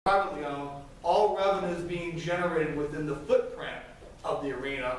privately owned, all revenues being generated within the footprint of the arena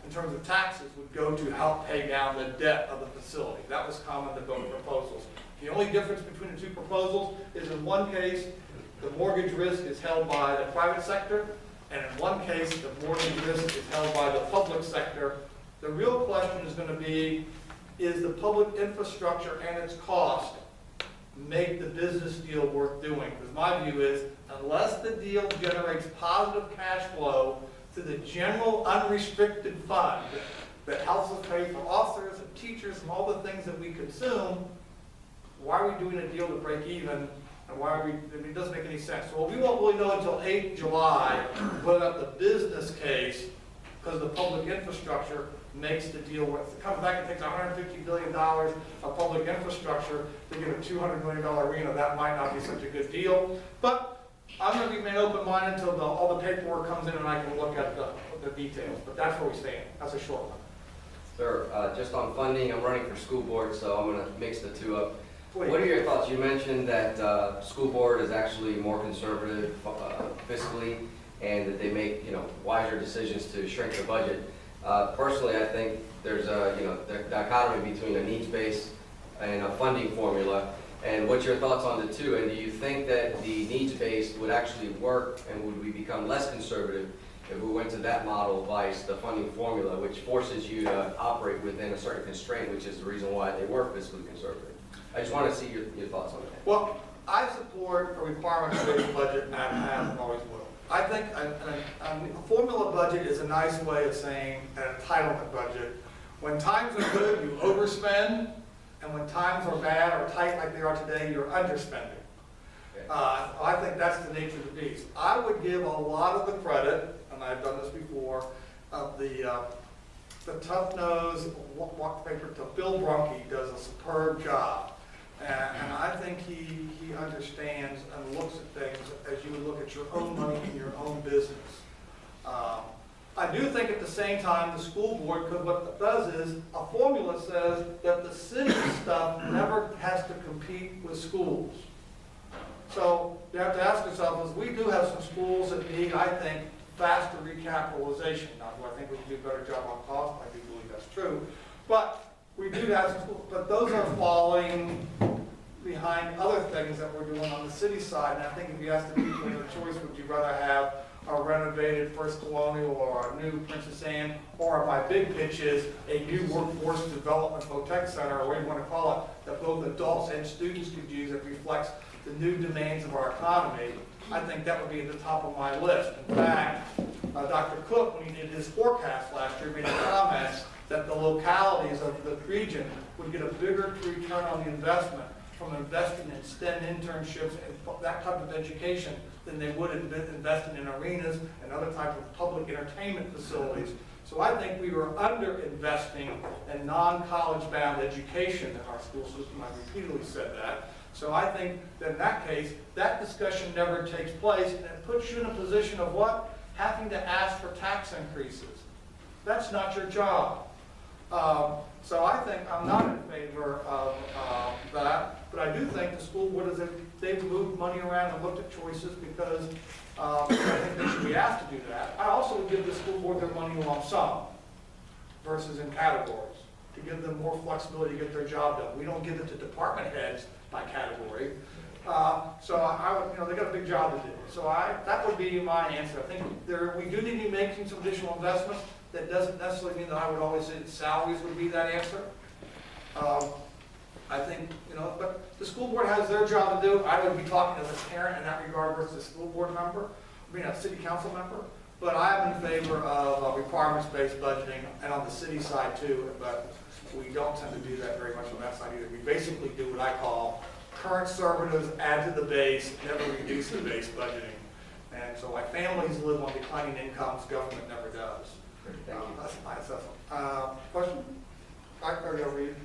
in terms of taxes would go to help pay down the debt of the facility. That was common to both proposals. The only difference between the two proposals is in one case, the mortgage risk is held by the private sector, and in one case, the mortgage risk is held by the public sector. The real question is going to be, is the public infrastructure and its cost make the business deal worth doing? Because my view is, unless the deal generates positive cash flow to the general unrestricted fund that helps us pay for officers and teachers and all the things that we consume, why are we doing a deal to break even? And why are we, I mean, it doesn't make any sense. So we won't really know until 8 July whether the business case, because the public infrastructure makes the deal worth. If it comes back and takes $150 billion of public infrastructure to get a $200 million arena, that might not be such a good deal. But I'm going to remain open-minded until all the paperwork comes in and I can look at the details. But that's where we stand. That's a short one. Sir, just on funding, I'm running for school board, so I'm going to mix the two up. Please. What are your thoughts? You mentioned that school board is actually more conservative fiscally, and that they make wiser decisions to shrink the budget. Personally, I think there's a the dichotomy between a needs-based and a funding formula. And what's your thoughts on the two? And do you think that the needs-based would actually work, and would we become less conservative if we went to that model vice the funding formula, which forces you to operate within a certain constraint, which is the reason why they were fiscally conservative? I just want to see your thoughts on that. Well, I support a requirements-based budget and have and always will. I think a formula budget is a nice way of saying an entitlement budget. When times are good, you overspend, and when times are bad or tight like they are today, you're underspending. Okay. I think that's the nature of the beast. I would give a lot of the credit, and I've done this before, of the tough-nosed walk paper to Bill Brunke. Does a superb job. And I think he understands and looks at things as you would look at your own money in your own business. I do think at the same time the school board, because what it does is a formula says that the city stuff never has to compete with schools. So you have to ask yourself, is we do have some schools that need, I think, faster recapitalization. Now, do I think we can do a better job on cost? I do believe that's true. But we do have some schools, but those are falling behind other things that we're doing on the city side. And I think if you ask the people their choice, would you rather have a renovated First Colonial or a new Princess Anne, or my big pitch is a new workforce development Votech Center, or whatever you want to call it, that both adults and students could use that reflects the new demands of our economy. I think that would be at the top of my list. In fact, Dr. Cook, when he did his forecast last year, made a comment that the localities of the region would get a bigger return on the investment from investing in STEM internships and that type of education than they would investing in arenas and other types of public entertainment facilities. So I think we were under-investing in non-college bound education in our school system. I repeatedly said that. So I think that in that case, that discussion never takes place, and it puts you in a position of what? Having to ask for tax increases. That's not your job. So I think I'm not in favor of that, but I do think the school board, they've moved money around and looked at choices because I think they should be asked to do that. I also would give the school board their money lump sum versus in categories to give them more flexibility to get their job done. We don't give it to department heads by category. So I would, they got a big job to do. So that would be my answer. I think we do need to be making some additional investments. That doesn't necessarily mean that I would always say that salaries would be that answer. I think, but the school board has their job to do. I would be talking as a parent in that regard versus a school board member, a city council member. But I'm in favor of requirements-based budgeting and on the city side too, but we don't tend to do that very much on that side either. We basically do what I call current conservatives add to the base, never reduce the base budgeting. And so like families live on declining incomes, government never does. Thank you. That's my assessment. Question? I'll read.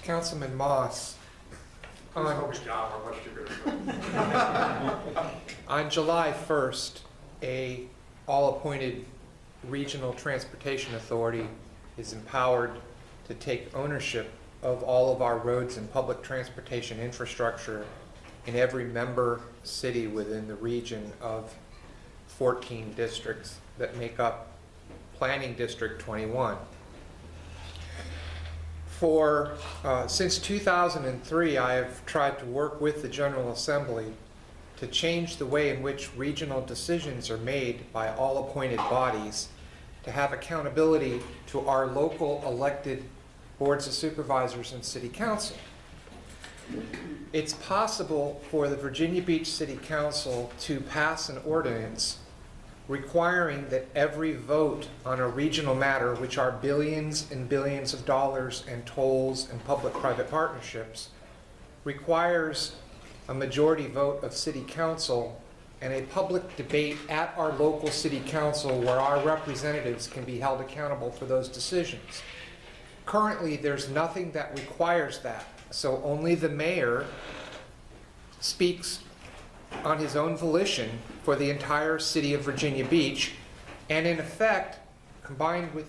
Councilman Moss, on July 1st, a all-appointed regional transportation authority is empowered to take ownership of all of our roads and public transportation infrastructure in every member city within the region of 14 districts that make up Planning District 21. Since 2003, I have tried to work with the General Assembly to change the way in which regional decisions are made by all appointed bodies, to have accountability to our local elected boards of supervisors and city council. It's possible for the Virginia Beach City Council to pass an ordinance requiring that every vote on a regional matter, which are billions and billions of dollars and tolls and public-private partnerships, requires a majority vote of city council and a public debate at our local city council where our representatives can be held accountable for those decisions. Currently, there's nothing that requires that, so only the mayor speaks on his own volition for the entire city of Virginia Beach, and in effect, combined with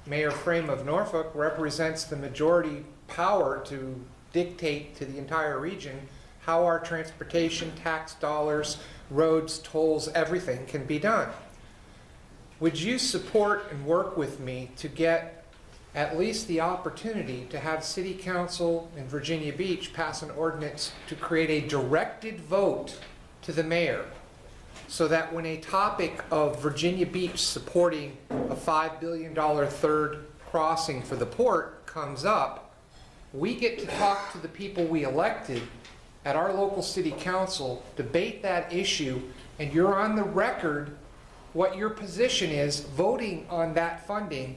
Mayor Frame of Norfolk, represents the majority power to dictate to the entire region how our transportation, tax dollars, roads, tolls, everything can be done. Would you support and work with me to get at least the opportunity to have City Council in Virginia Beach pass an ordinance to create a directed vote to the mayor, so that when a topic of Virginia Beach supporting a $5 billion third crossing for the port comes up, we get to talk to the people we elected at our local city council, debate that issue, and you're on the record what your position is voting on that funding,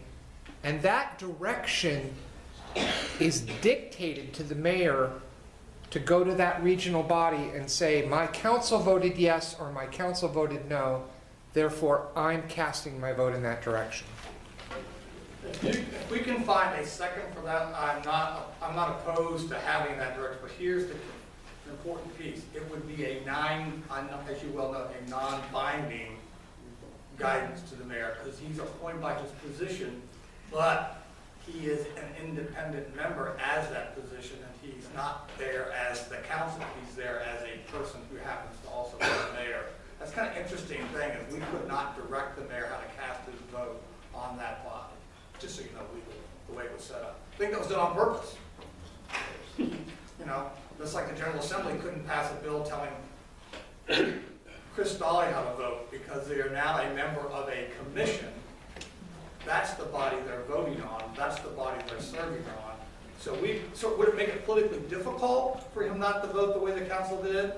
and that direction is dictated to the mayor to go to that regional body and say, my council voted yes or my council voted no, therefore I'm casting my vote in that direction. If we can find a second for that, I'm not opposed to having that direction, but here's the important piece. It would be as you well know, a non-binding guidance to the mayor, because he's appointed by his position, but he is an independent member as that position, and he's not there as the council, he's there as a person who happens to also be the mayor. That's kind of interesting thing, is we could not direct the mayor how to cast his vote on that body, just so you know legally, the way it was set up. I think that was done on purpose. You know, just like the General Assembly couldn't pass a bill telling Chris Dolly how to vote because they are now a member of a commission. That's the body they're voting on. That's the body they're serving on. So would it make it politically difficult for him not to vote the way the council did?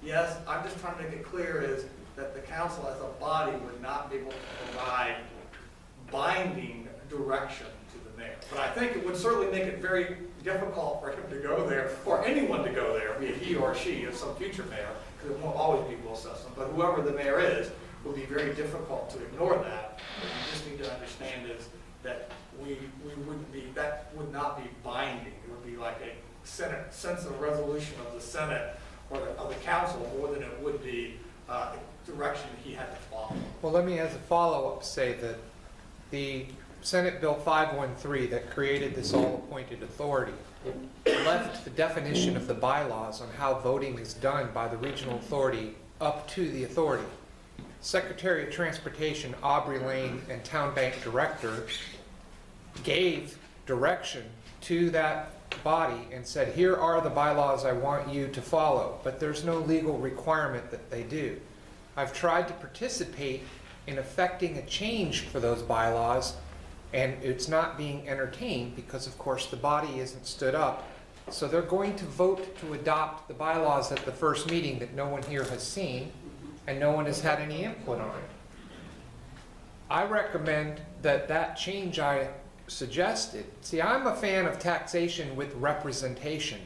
Yes. I'm just trying to make it clear is that the council as a body would not be able to provide binding direction to the mayor. But I think it would certainly make it very difficult for him to go there, or anyone to go there, be it he or she, or some future mayor, because it won't always be Will Sussman. But whoever the mayor is, will be very difficult to ignore that. What you just need to understand is that we wouldn't be, that would not be binding. It would be like a Senate sense of resolution of the Senate or of the council more than it would be direction he had to follow. Well, let me, as a follow-up, say that the Senate Bill 513 that created this all-appointed authority left the definition of the bylaws on how voting is done by the regional authority up to the authority. Secretary of Transportation Aubrey Lane and Town Bank Director gave direction to that body and said, here are the bylaws I want you to follow, but there's no legal requirement that they do. I've tried to participate in effecting a change for those bylaws, and it's not being entertained because, of course, the body isn't stood up. So they're going to vote to adopt the bylaws at the first meeting that no one here has seen, and no one has had any input on it. I recommend that that change I suggested, see, I'm a fan of taxation with representation.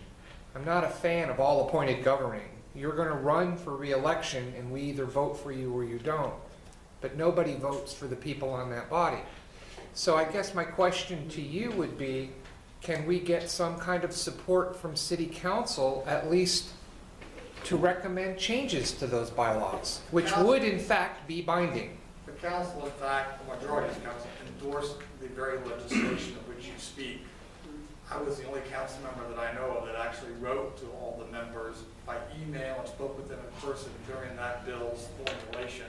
I'm not a fan of all appointed governing. You're going to run for re-election and we either vote for you or you don't. But nobody votes for the people on that body. So I guess my question to you would be, can we get some kind of support from City Council at least to recommend changes to those bylaws, which would in fact be binding? The council, in fact, the majority of the council endorsed the very legislation of which you speak I was the only council member that I know of that actually wrote to all the members by email and spoke with them in person during that bill's formulation,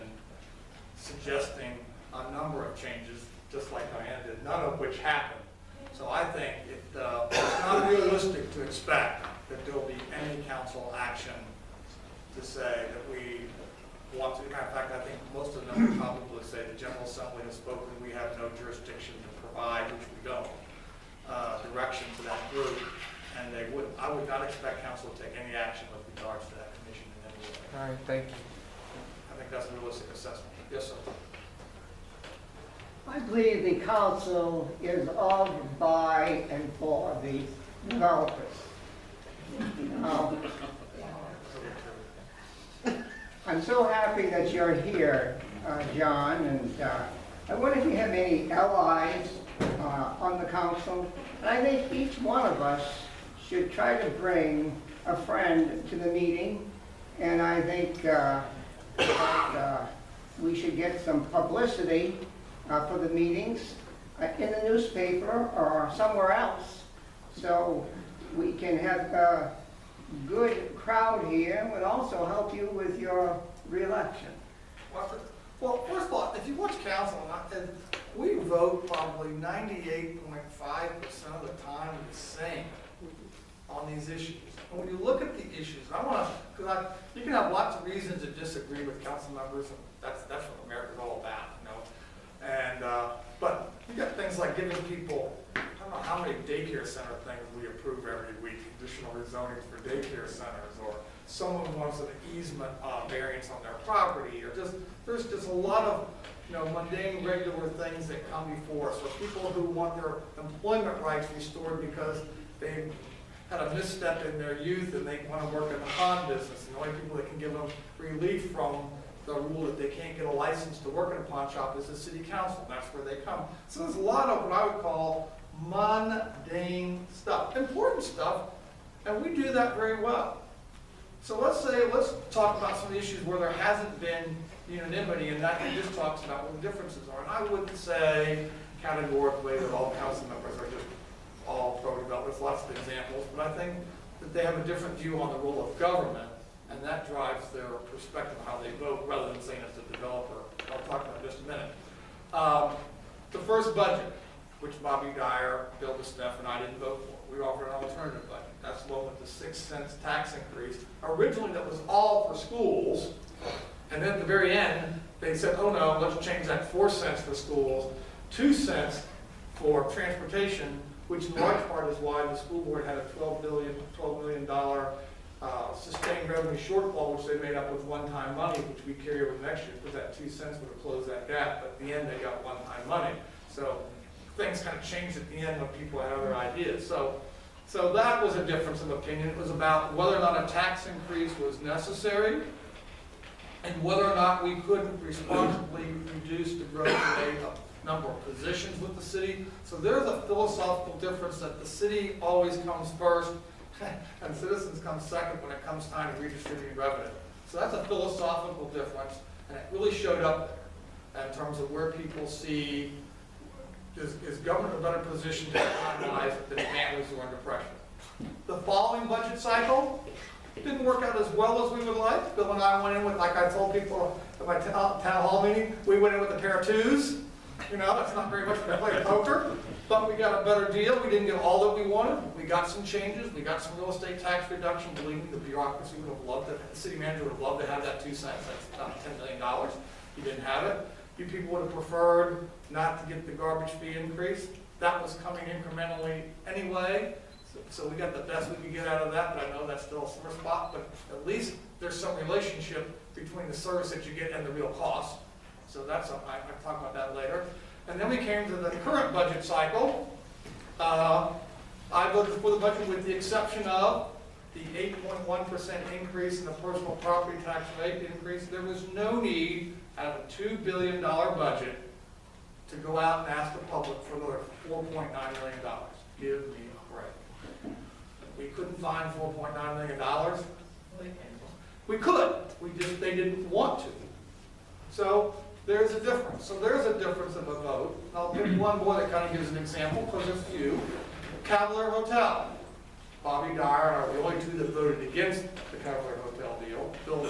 suggesting a number of changes, just like Diana did, none of which happened. So I think it's not realistic to expect that there'll be any council action to say that we want to. Matter of fact, I think most of them would probably say the General Assembly has spoken, we have no jurisdiction to provide, which we don't, direction to that group, and I would not expect council to take any action with regards to that commission in any way. All right, thank you. I think that's a realistic assessment. Yes, sir. I believe the council is of, by, and for the developers. I'm so happy that you're here, John, and I wonder if you have any allies on the council. And I think each one of us should try to bring a friend to the meeting, and I think that we should get some publicity for the meetings in the newspaper or somewhere else, so we can have a good crowd here and would also help you with your reelection. Well, first of all, if you watch council, and we vote probably 98.5% of the time the same on these issues. And when you look at the issues, I want to, because you can have lots of reasons to disagree with council members, and that's what America's all about, you know. And but you got things like giving people, I don't know how many daycare center things we approve every week, additional rezonings for daycare centers, or someone wants an easement variance on their property, or there's just a lot of, you know, mundane, regular things that come before us, or people who want their employment rights restored because they had a misstep in their youth and they want to work in the pawn business, and the only people that can give them relief from the rule that they can't get a license to work in a pawn shop is the city council, and that's where they come. So there's a lot of what I would call mundane stuff, important stuff, and we do that very well. So let's talk about some issues where there hasn't been unanimity, and that just talks about what the differences are. And I wouldn't say categorically that all council members are just all pro-development. There's lots of examples, but I think that they have a different view on the role of government, and that drives their perspective on how they vote, rather than saying it's a developer. I'll talk about it in just a minute. The first budget, which Bobby Dyer, Bill DeSteff, and I didn't vote for. We offered an alternative budget. That's the one with the 6 cents tax increase. Originally, that was all for schools, and then at the very end, they said, oh no, let's change that 4 cents for schools, 2 cents for transportation, which in large part is why the school board had a $12 million sustained revenue shortfall, which they made up with one-time money, which we carry over next year, because that 2 cents would have closed that gap, but at the end, they got one-time money. So things kind of changed at the end when people had other ideas. So that was a difference of opinion. It was about whether or not a tax increase was necessary, and whether or not we could responsibly reduce the growth rate of number of positions with the city. So there's a philosophical difference that the city always comes first, and citizens come second when it comes time to redistribute revenue. So that's a philosophical difference, and it really showed up in terms of where people see, is government in a better position to economize than families who are under pressure. The following budget cycle didn't work out as well as we would like. Bill and I went in with, like I told people at my town hall meeting, we went in with a pair of twos. You know, that's not very much to play poker, but we got a better deal. We didn't get all that we wanted. We got some changes. We got some real estate tax reduction. Believe me, the bureaucracy would have loved it. The city manager would have loved to have that 2 cents. That's about $10 million. He didn't have it. You people would have preferred not to get the garbage fee increase. That was coming incrementally anyway. So we got the best we could get out of that, but I know that's still a sore spot. But at least there's some relationship between the service that you get and the real cost. So that's something, I'll talk about that later. And then we came to the current budget cycle. I voted for the budget with the exception of the 8.1% increase in the personal property tax rate increase. There was no need out of a $2 billion budget to go out and ask the public for another $4.9 million. Give me a break. We couldn't find $4.9 million. We could, they didn't want to. So there's a difference. So there's a difference of a vote. I'll pick one more that kind of gives an example, because there's few. Cavalier Hotel. Bobby Dyer are the only two that voted against the Cavalier Hotel deal. Bill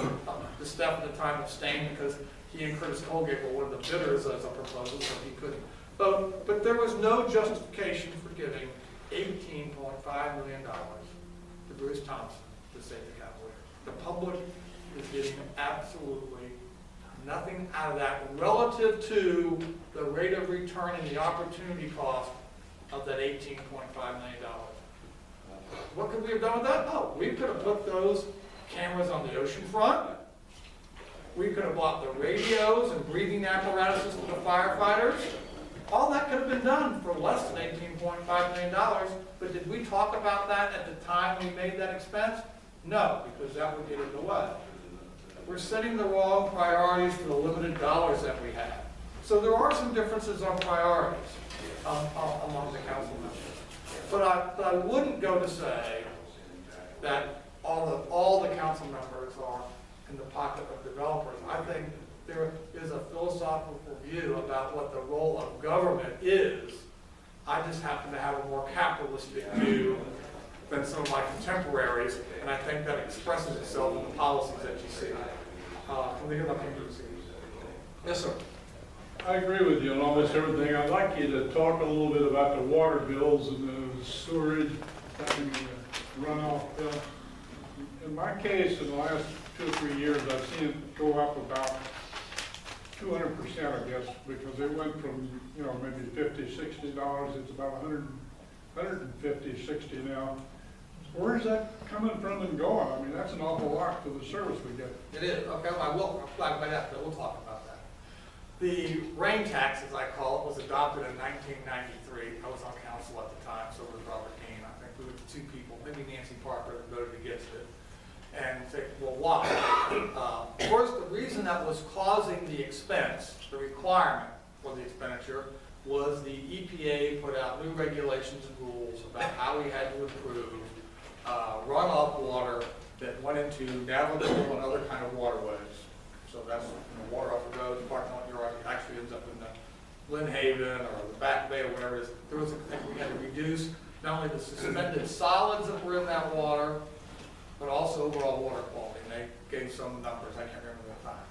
DeStefano at the time abstained because he and Curtis Colgate were one of the bidders as a proposal, so he couldn't vote. But there was no justification for giving $18.5 million to Bruce Thompson to save the Cavalier. The public is getting absolutely nothing out of that relative to the rate of return and the opportunity cost of that $18.5 million. What could we have done with that? Oh, we could have put those cameras on the ocean front. We could have bought the radios and breathing apparatuses for the firefighters. All that could have been done for less than $18.5 million. But did we talk about that at the time we made that expense? No, because that would get in the way. We're setting the wrong priorities for the limited dollars that we have. So there are some differences on priorities among the council members. But I wouldn't go to say that all the council members are in the pocket of developers. I think there is a philosophical view about what the role of government is. I just happen to have a more capitalistic view than some of my contemporaries, and I think that expresses itself in the policies that you see. Can we hear that from you? Yes, sir. I agree with you on almost everything. I'd like you to talk a little bit about the water bills and the sewerage, and the runoff bill. In my case, in the last 2 or 3 years, I've seen it go up about 200%, I guess, because it went from, maybe $50, $60. It's about 150, 60 now. Where's that coming from and going? I mean, that's an awful lot for the service we get. It is. Okay, well, I will reply by that, but we'll talk about that. The rain tax, as I call it, was adopted in 1993. I was on council at the time, so was Robert Dean. I think we were the two people, maybe Nancy Parker, that voted against it. And say, well, why? First, the reason that was causing the expense, the requirement for the expenditure, was the EPA put out new regulations and rules about how we had to improve runoff water that went into navigable and other kind of waterways. So that's water off the roads, parking lot yard, actually ends up in the Lynn Haven or the Back Bay or whatever it is. There was a thing we had to reduce not only the suspended solids that were in that water, but also overall water quality. And they gave some numbers, I can't remember the time.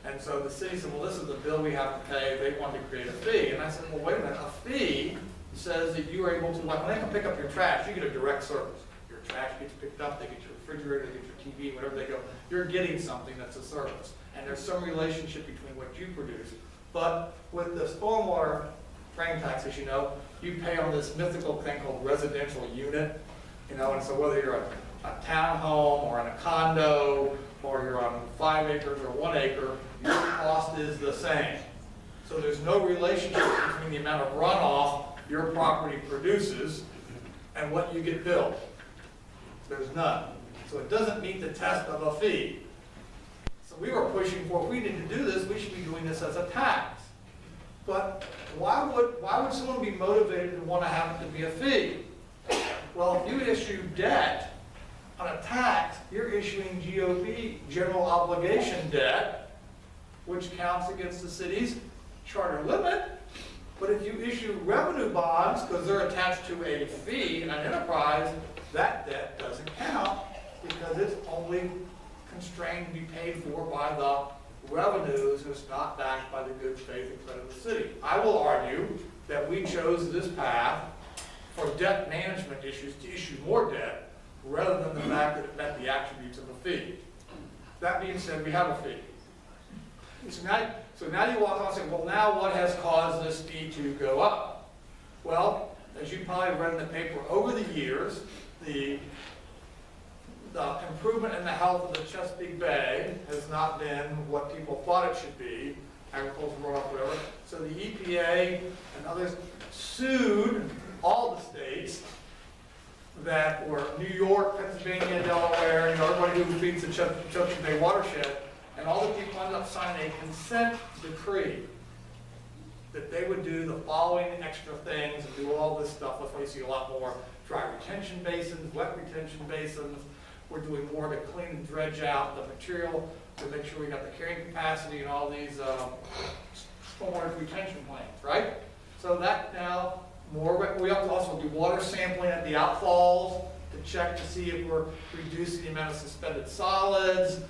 And so the city said, well, this is the bill we have to pay. They wanted to create a fee. And I said, well, wait a minute, a fee says that you are able to, like when they come pick up your trash, you get a direct service. Your trash gets picked up, they get your refrigerator, they get your TV, whatever they go. You're getting something that's a service. And there's some relationship between what you produce. But with the stormwater drain tax, as you know, you pay on this mythical thing called residential unit. And so whether you're a townhome or in a condo, or you're on 5 acres or 1 acre, your cost is the same. So there's no relationship between the amount of runoff your property produces and what you get billed. There's none. So it doesn't meet the test of a fee. So we were pushing for, if we need to do this, we should be doing this as a tax. But why would someone be motivated to want to have it to be a fee? Well, if you issue debt on a tax, you're issuing GOB, general obligation debt, which counts against the city's charter limit. But if you issue revenue bonds, because they're attached to a fee in an enterprise, that debt doesn't count because it's only constrained to be paid for by the revenues, and it's not backed by the good faith and credit of the city. I will argue that we chose this path for debt management issues to issue more debt rather than the fact that it met the attributes of a fee. That being said, we have a fee. So now you walk on and say, well, now what has caused this fee to go up? Well, as you probably read in the paper, over the years, the improvement in the health of the Chesapeake Bay has not been what people thought it should be, agricultural runoff, whatever. So the EPA and others sued all the states that were New York, Pennsylvania, Delaware, everybody who feeds the Chesapeake Bay watershed, and all the people ended up signing a consent decree that they would do the following extra things and do all this stuff. That's why you see a lot more dry retention basins, wet retention basins. We're doing more to clean and dredge out the material to make sure we got the carrying capacity and all these stormwater retention plans, right? So that now we have to also do water sampling at the outfalls to check to see if we're reducing the amount of suspended solids,